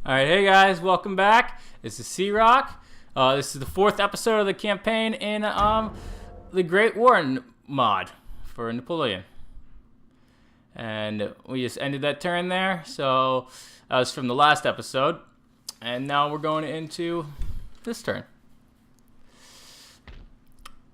Alright, hey guys, welcome back. This is C-Rock. This is the 4th episode of the campaign in the Great War mod for Napoleon. And we just ended that turn there, so that was from the last episode. And now we're going into this turn.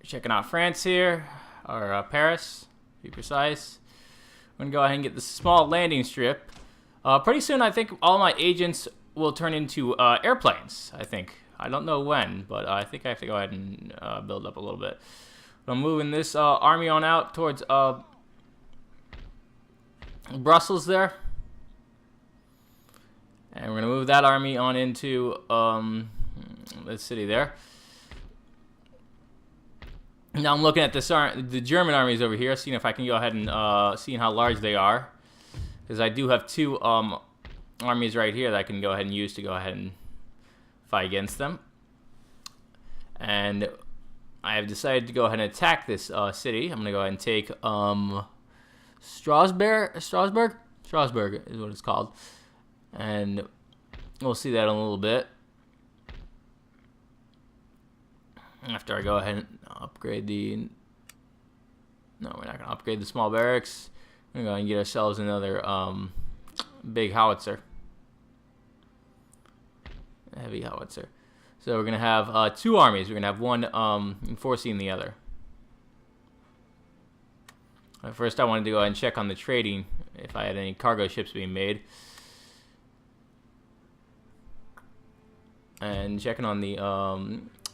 Checking out France here, or Paris, to be precise. I'm going to go ahead and get this small landing strip. Pretty soon, I think all my agents will turn into airplanes, I think. I don't know when, but I think I have to go ahead and build up a little bit. But I'm moving this army on out towards Brussels there. And we're going to move that army on into the city there. Now I'm looking at this the German armies over here, seeing if I can go ahead and seeing how large they are. Because I do have two armies right here that I can go ahead and use to go ahead and fight against them. And I have decided to go ahead and attack this city. I'm going to go ahead and take Strasbourg is what it's called. And we'll see that in a little bit. After I go ahead and upgrade the... No, we're not going to upgrade the small barracks. We're going to go ahead and get ourselves another big howitzer. A heavy howitzer. So we're going to have two armies. We're going to have one enforcing the other. First, I wanted to go ahead and check on the trading, if I had any cargo ships being made. And checking on the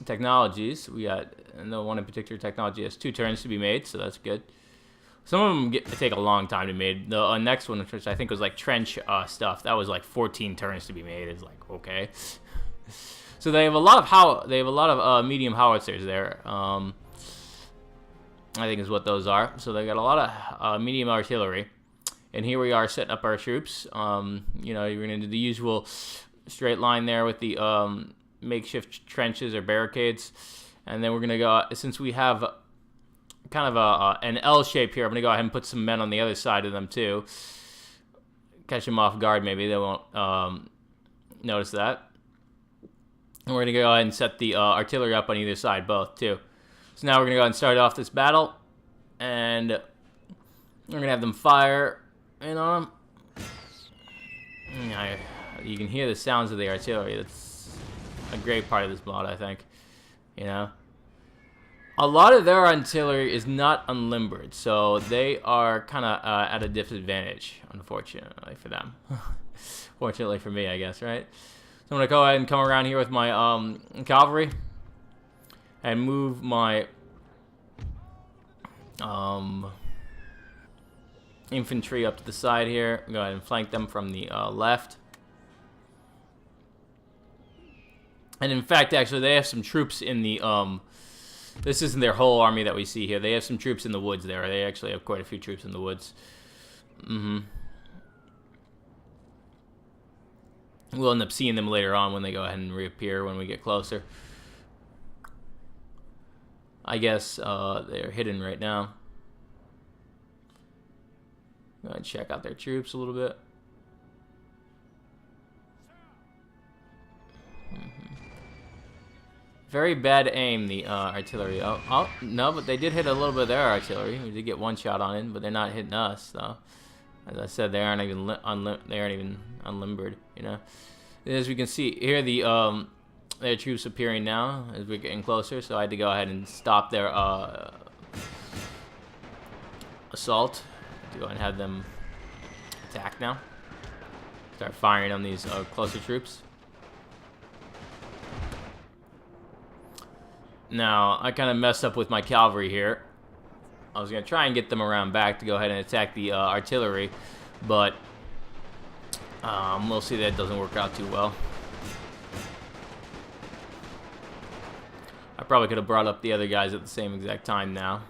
technologies. We got no one in particular technology has 2 turns to be made, so that's good. Some of them take a long time to be made. The next one, which I think was like trench stuff, that was like 14 turns to be made. It's like, okay. So they have a lot of medium howitzers there. I think is what those are. So they got a lot of medium artillery. And here we are setting up our troops. You know, you're gonna do the usual straight line there with the makeshift trenches or barricades, and then we're gonna go, since we have kind of an L shape here, I'm gonna go ahead and put some men on the other side of them too, catch them off guard. Maybe they won't notice that. And we're gonna go ahead and set the artillery up on either side, both too. So now we're gonna go ahead and start off this battle, and we're gonna have them fire in on them. You can hear the sounds of the artillery. That's a great part of this mod, I think. You know, a lot of their artillery is not unlimbered, so they are kind of at a disadvantage, unfortunately for them. Fortunately for me, I guess, right? So I'm gonna go ahead and come around here with my cavalry and move my infantry up to the side here. Go ahead and flank them from the left. And in fact, actually, they have some troops in the, this isn't their whole army that we see here. They have some troops in the woods there. They actually have quite a few troops in the woods. We'll end up seeing them later on when they go ahead and reappear when we get closer. I guess they're hidden right now. Go ahead and check out their troops a little bit. Very bad aim, the artillery. Oh, no, but they did hit a little bit of their artillery. We did get one shot on it, but they're not hitting us, though. As I said, they aren't even unlimbered, you know. As we can see here, their troops appearing now as we're getting closer. So I had to go ahead and stop their assault to go and have them attack now. Start firing on these closer troops. Now, I kind of messed up with my cavalry here. I was going to try and get them around back to go ahead and attack the artillery, but we'll see that doesn't work out too well. I probably could have brought up the other guys at the same exact time now.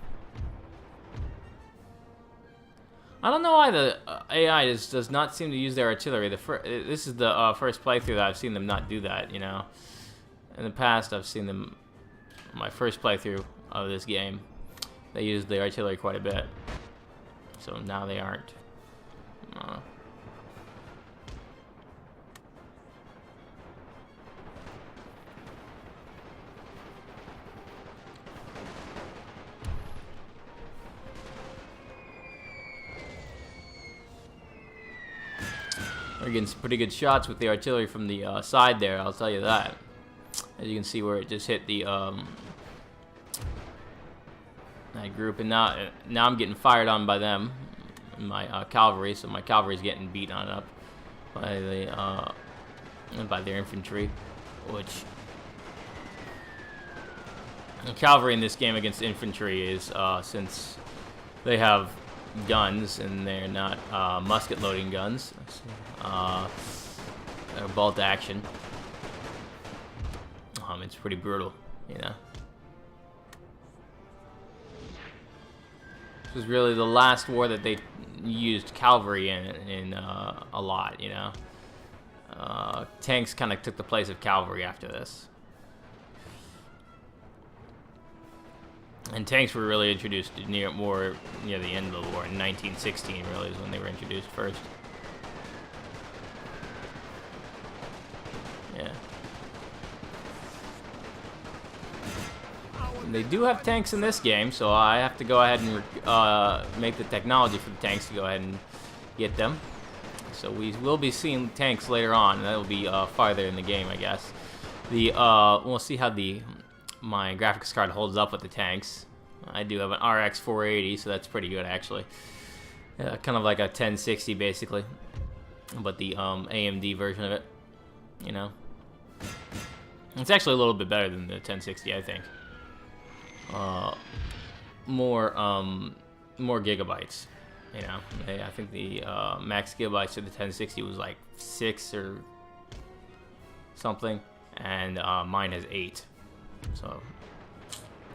I don't know why the AI does not seem to use their artillery. This is the first playthrough that I've seen them not do that, you know. In the past, I've seen them... My first playthrough of this game, they used the artillery quite a bit, so now they aren't. We're getting some pretty good shots with the artillery from the side there, I'll tell you that. As you can see where it just hit the that group, and now I'm getting fired on by them, my cavalry. So my cavalry's getting beat on up by their infantry, which the cavalry in this game against infantry is since they have guns and they're not musket loading guns, they're bolt action. It's pretty brutal, you know. This was really the last war that they used cavalry in a lot, you know. Tanks kind of took the place of cavalry after this. And tanks were really introduced near the end of the war. In 1916 really is when they were introduced first. Yeah. They do have tanks in this game, so I have to go ahead and make the technology for the tanks to go ahead and get them. So we will be seeing tanks later on, and that will be farther in the game, I guess. We'll see how my graphics card holds up with the tanks. I do have an RX 480, so that's pretty good actually. Kind of like a 1060 basically, but the AMD version of it, you know. It's actually a little bit better than the 1060, I think. More gigabytes, you know. I think the max gigabytes of the 1060 was like 6 or something, and mine has 8, so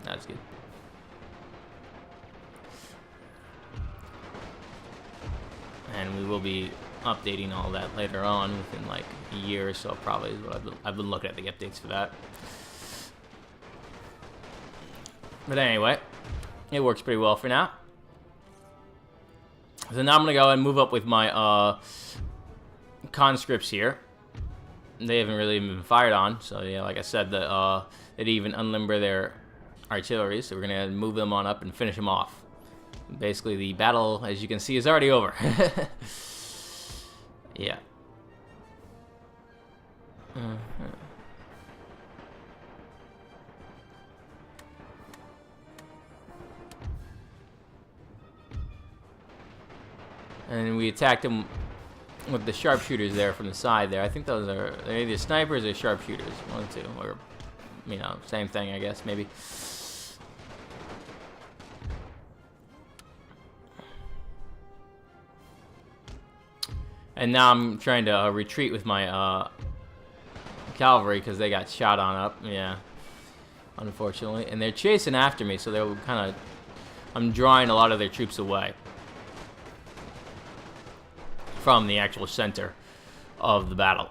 that's good. And we will be updating all that later on within like a year or so, probably is what I've been looking at the updates for that. But anyway, it works pretty well for now. So now I'm going to go and move up with my conscripts here. They haven't really been fired on, so yeah, like I said, they didn't even unlimber their artillery, so we're going to move them on up and finish them off. Basically, the battle, as you can see, is already over. Yeah. And we attacked them with the sharpshooters there from the side there. I think they're either snipers or sharpshooters, one or two, or you know, same thing, I guess, maybe. And now I'm trying to retreat with my cavalry because they got shot on up. Yeah, unfortunately, and they're chasing after me, so they're kind of. I'm drawing a lot of their troops away from the actual center of the battle.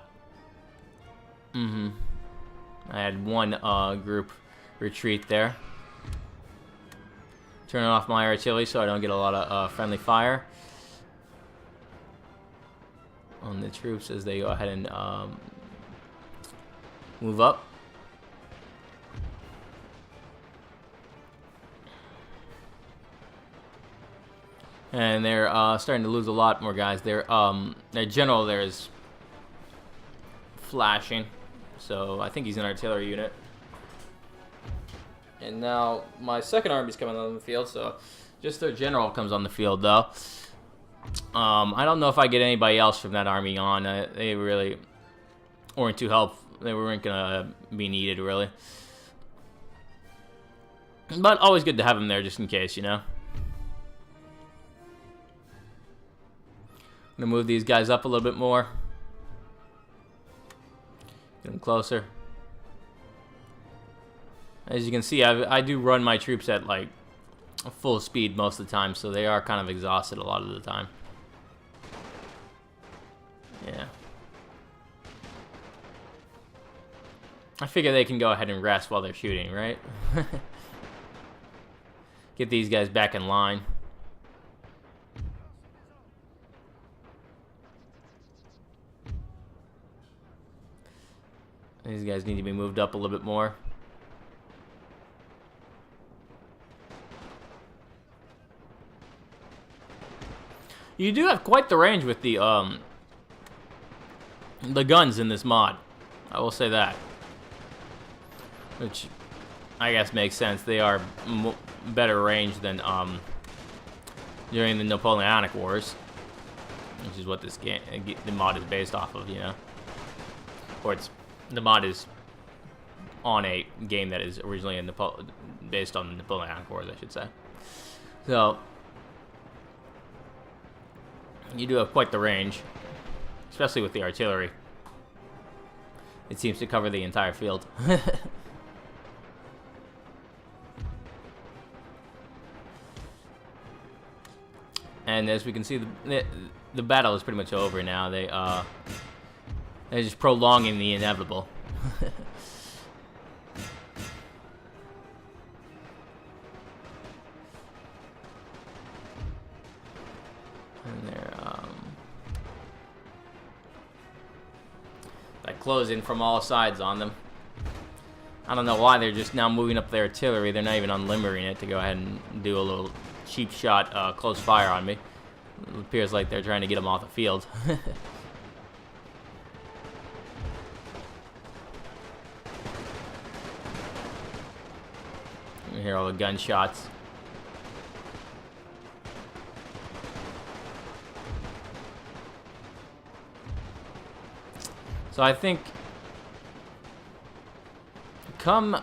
I had one group retreat there. Turning off my artillery so I don't get a lot of friendly fire on the troops as they go ahead and move up. And they're starting to lose a lot more guys. Their general there is flashing, so I think he's an artillery unit. And now my second army's coming on the field, so just their general comes on the field though. I don't know if I get anybody else from that army on. They really weren't too helpful. They weren't gonna be needed really. But always good to have them there just in case, you know. I'm gonna move these guys up a little bit more. Get them closer. As you can see, I do run my troops at like full speed most of the time, so they are kind of exhausted a lot of the time. Yeah. I figure they can go ahead and rest while they're shooting, right? Get these guys back in line. These guys need to be moved up a little bit more. You do have quite the range with the the guns in this mod. I will say that. Which I guess makes sense. They are better range than during the Napoleonic Wars, which is what this game, the mod is based off of, you know. Or the mod is on a game that is originally based on the Napoleonic Wars, I should say. So you do have quite the range, especially with the artillery. It seems to cover the entire field. And as we can see, the battle is pretty much over now. They're just prolonging the inevitable. And they're like closing from all sides on them. I don't know why they're just now moving up their artillery. They're not even unlimbering it to go ahead and do a little cheap shot close fire on me. It appears like they're trying to get them off the field. You hear all the gunshots. So I think come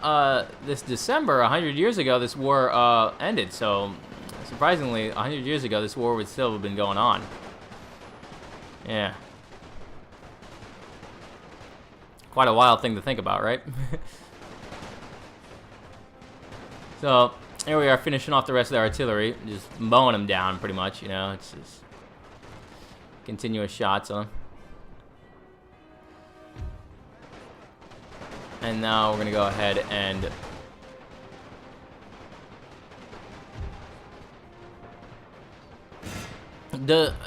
this December, 100 years ago, this war ended. So surprisingly, 100 years ago, this war would still have been going on. Yeah. Quite a wild thing to think about, right? So here we are finishing off the rest of the artillery, just mowing them down pretty much, you know. It's just continuous shots on them. And now we're gonna go ahead and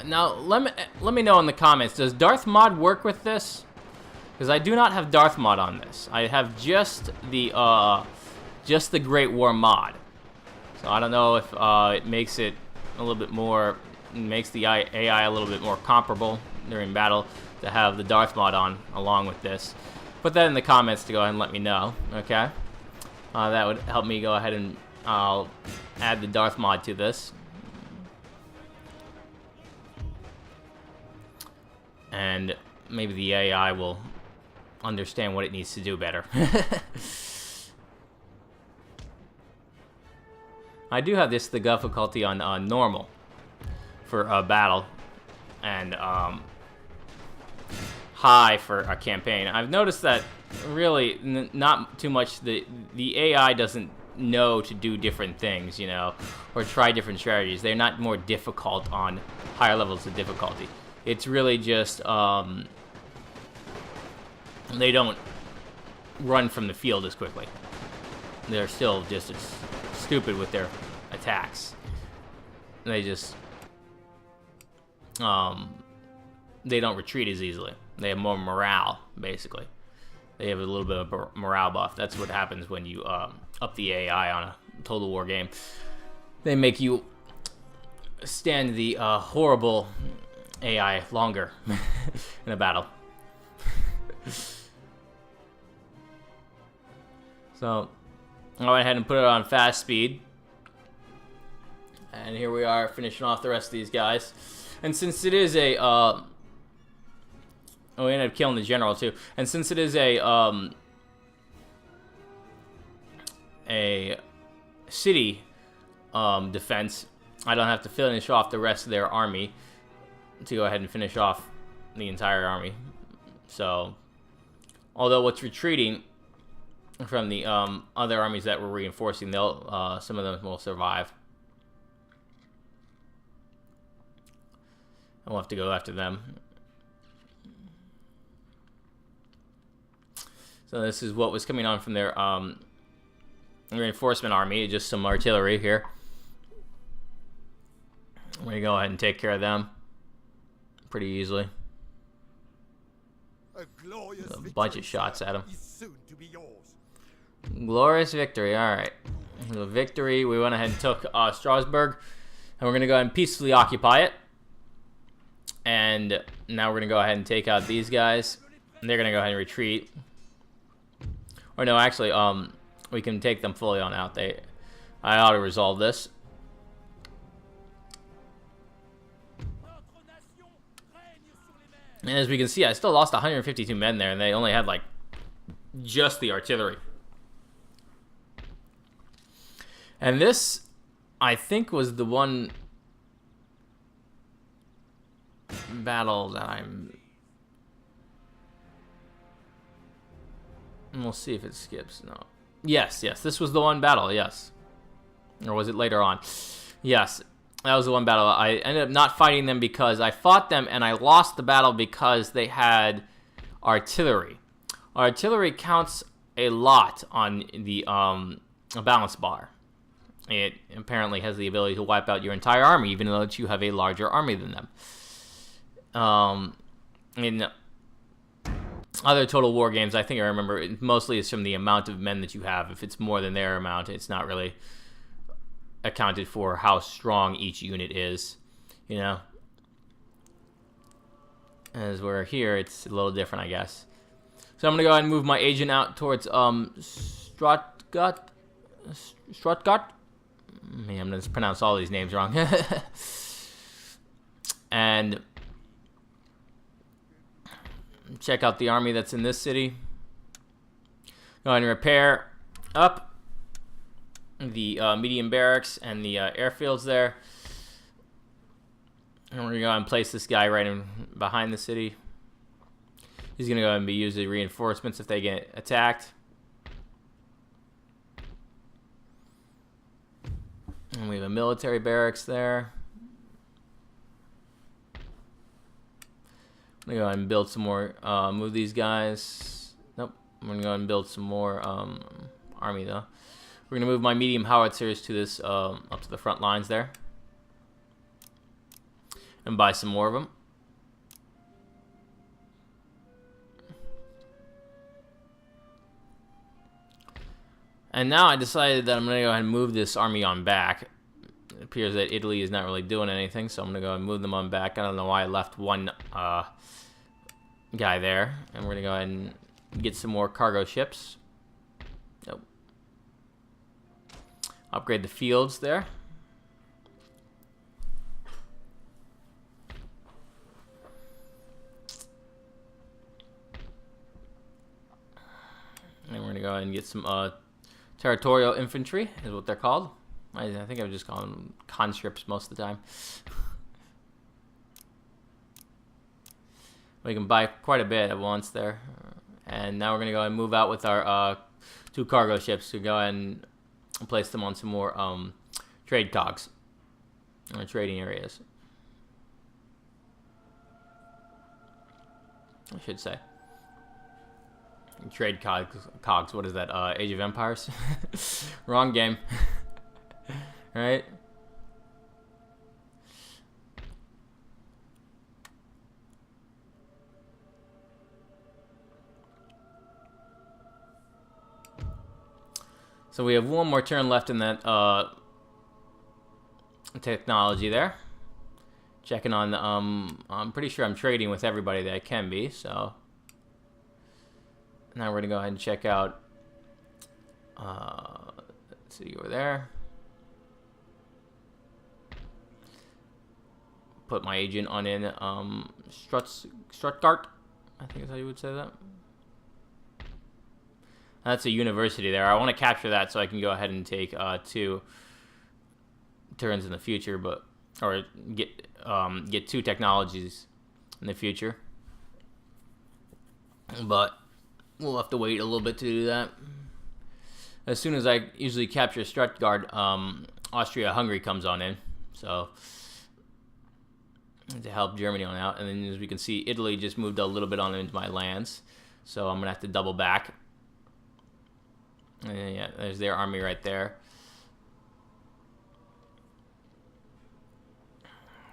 now let me know in the comments, does Darth mod work with this? Because I do not have Darth mod on this. I have just the Great War mod. So I don't know if it makes it a little bit more, makes the AI a little bit more comparable during battle to have the Darth mod on along with this. Put that in the comments to go ahead and let me know, okay? That would help me go ahead and I'll add the Darth mod to this. And maybe the AI will understand what it needs to do better. I do have the difficulty on normal for battle, and high for a campaign. I've noticed that really not too much. The AI doesn't know to do different things, you know, or try different strategies. They're not more difficult on higher levels of difficulty. It's really just they don't run from the field as quickly. They're still just as stupid with their attacks. They just they don't retreat as easily. They have more morale, basically. They have a little bit of a morale buff. That's what happens when you up the AI on a Total War game. They make you stand the horrible AI longer in a battle. So I went ahead and put it on fast speed. And here we are finishing off the rest of these guys. And since it is a oh, we ended up killing the general too. And since it is a city defense, I don't have to finish off the rest of their army to go ahead and finish off the entire army. So, although what's retreating from the other armies that we're reinforcing, they'll some of them will survive. We'll have to go after them. So this is what was coming on from their reinforcement army, just some artillery here. We're going to go ahead and take care of them pretty easily. A bunch of shots at them. Glorious victory, alright. The victory, we went ahead and took Strasbourg, and we're going to go ahead and peacefully occupy it. And now we're going to go ahead and take out these guys. they're gonna go ahead and retreat. Or no, actually, we can take them fully on out. I ought to resolve this. And as we can see, I still lost 152 men there, and they only had, like, just the artillery. And this, I think, was the one battle that I'm... And we'll see if it skips. No. Yes, this was the one battle, yes. Or was it later on? Yes, that was the one battle. I ended up not fighting them because I fought them, and I lost the battle because they had artillery. Artillery counts a lot on the balance bar. It apparently has the ability to wipe out your entire army, even though you have a larger army than them. In other Total War games, I think I remember, it mostly is from the amount of men that you have. If it's more than their amount, it's not really accounted for how strong each unit is, you know. As we're here, it's a little different, I guess. So I'm gonna go ahead and move my agent out towards Stuttgart. Man, I'm gonna pronounce all these names wrong. And check out the army that's in this city. Go ahead and repair up the medium barracks and the airfields there. And we're gonna go ahead and place this guy right in behind the city. He's gonna go ahead and be used as reinforcements if they get attacked. And we have a military barracks there. I'm gonna go ahead and build some more, move these guys. Nope, I'm gonna go ahead and build some more army though. We're gonna move my medium howitzers to this, up to the front lines there. And buy some more of them. And now I decided that I'm going to go ahead and move this army on back. It appears that Italy is not really doing anything, so I'm going to go ahead and move them on back. I don't know why I left one guy there. And we're going to go ahead and get some more cargo ships. Nope. Upgrade the fields there. And we're going to go ahead and get some territorial infantry, is what they're called. I think I would just call them conscripts most of the time. We can buy quite a bit at once there. And now we're going to go ahead and move out with our 2 cargo ships to go ahead and place them on some more trade cogs, or trading areas, I should say. Trade cogs, what is that, Age of Empires? Wrong game. Right? So we have one more turn left in that technology there. Checking on the, I'm pretty sure I'm trading with everybody that I can be, so... Now we're going to go ahead and check out, let's see, over there. Put my agent on in Stuttgart, I think is how you would say that. That's a university there. I want to capture that so I can go ahead and take 2 turns in the future, but or get 2 technologies in the future. But we'll have to wait a little bit to do that. As soon as I usually capture Stuttgart, Austria-Hungary comes on in, so to help Germany on out. And then as we can see, Italy just moved a little bit on into my lands, so I'm gonna have to double back. And yeah, there's their army right there.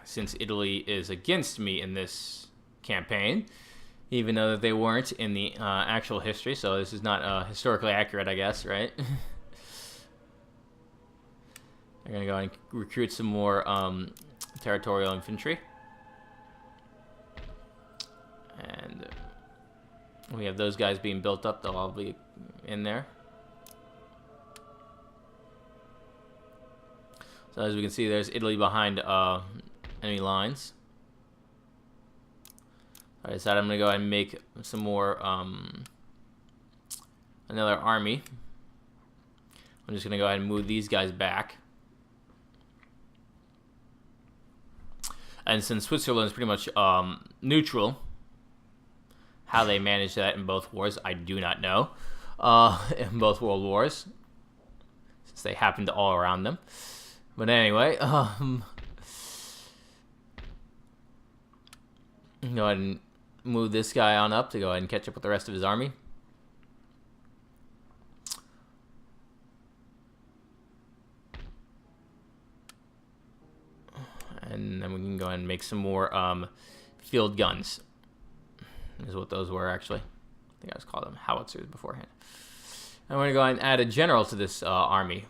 Since Italy is against me in this campaign, even though that they weren't in the actual history, so this is not historically accurate, I guess, right? They're gonna go and recruit some more territorial infantry, and We have those guys being built up. They'll all be in there. So as we can see, there's Italy behind enemy lines. I decided I'm going to go ahead and make some more, another army. I'm just going to go ahead and move these guys back. And since Switzerland is pretty much neutral, how they managed that in both wars, I do not know. In both world wars, since they happened to all around them. But anyway, go ahead and move this guy on up to go ahead and catch up with the rest of his army. And then we can go ahead and make some more field guns. Is what those were, actually. I think I was called them howitzers beforehand. I'm going to go ahead and add a general to this army.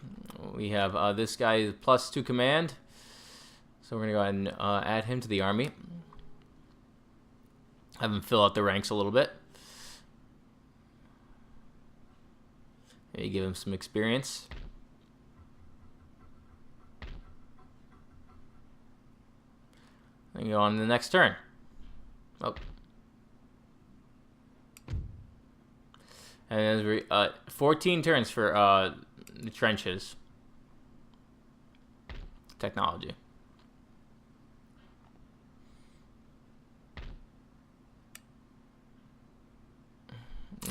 We have this guy +2 command. So we're going to go ahead and add him to the army. Have him fill out the ranks a little bit. Maybe give him some experience. And go on to the next turn. Oh. And as we 14 turns for the trenches technology.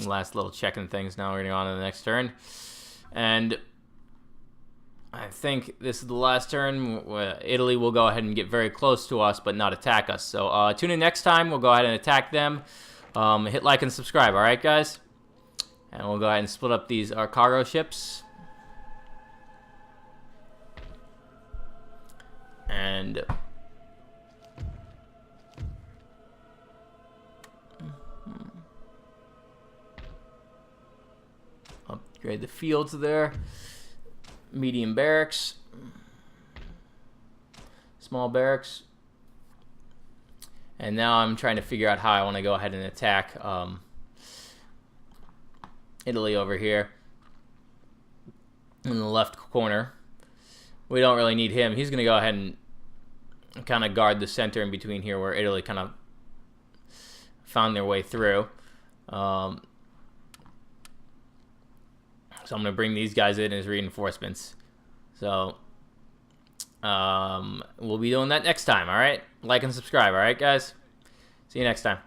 Last little checking things. Now we're gonna go on to the next turn, and I think this is the last turn. Italy will go ahead and get very close to us, but not attack us. So tune in next time. We'll go ahead and attack them. Hit like and subscribe. All right, guys. And we'll go ahead and split up these our cargo ships. And upgrade the fields there. Medium barracks. Small barracks. And now I'm trying to figure out how I want to go ahead and attack Italy over here in the left corner. We don't really need him. He's going to go ahead and kind of guard the center in between here where Italy kind of found their way through. So I'm going to bring these guys in as reinforcements. So we'll be doing that next time, all right? Like and subscribe, all right, guys? See you next time.